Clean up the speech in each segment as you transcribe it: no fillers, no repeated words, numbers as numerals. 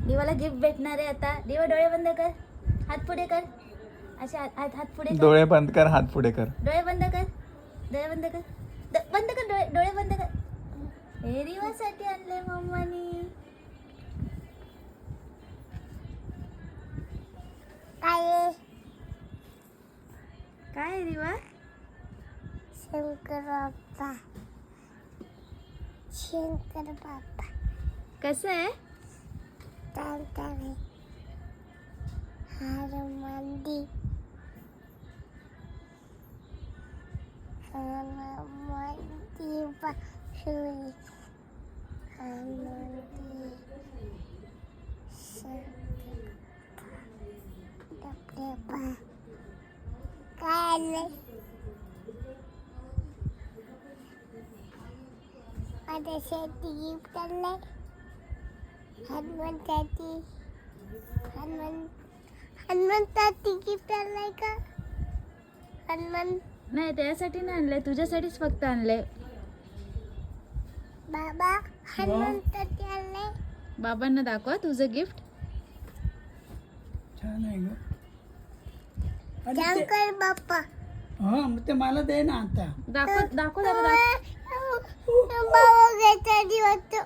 दिवाला गिफ्ट भेटणार आहे आता. दिवा डोळे बंद कर, हात पुढे कर. असे हात पुढे कर. डोळे बंद कर, हात पुढे कर. डोळे बंद कर, डोळे बंद कर, बंद कर डोळे, डोळे बंद कर. हे दिवासाठी आणलंय मम्मानी. काय दिवा? शंकर बाप्पा. शंकर बाप्पा कसं आहे? तांतावे हनुमानजी. हनुमानजी बासुरी. हनुमानजी डबडबा. काय आलंय? माझ्यासाठी गिफ्ट आणलंय. हनुमंताची गिफ्ट आणलंय का? नाही त्यासाठी नाही आणलंय, तुझ्यासाठीच फक्त आणलंय. बाबा हनुमंताची आणलंय. बाबांना दाखवा तुझं गिफ्ट. छान आहे ग. शंकर बाप्पा. हा मग ते मला दे ना आता. दाखव दाखव जरा दाखव. बाबा घेता दिवस.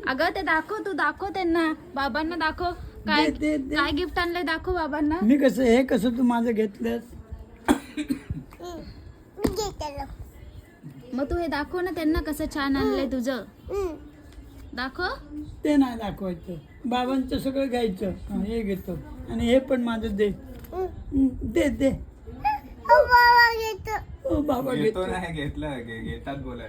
अगं ते दाखव, तू दाखव त्यांना, बाबांना दाखव. काय दे, दे, दे. काय गिफ्ट आणलंय दाखव बाबांना. मी कसं हे कसं तू माझं घेतलंस? मी घेतलं. मग तू हे दाखव ना त्यांना कसं छान आणलंय तुझं. दाखव. ते नाही दाखवायचं, बाबांचं सगळं घ्यायचं. हा, हे घेतो आणि हे पण माझं दे. दे दे. बाबा घेतो. हो बाबा घेतो. नाही घेतलं, घेतात बोला.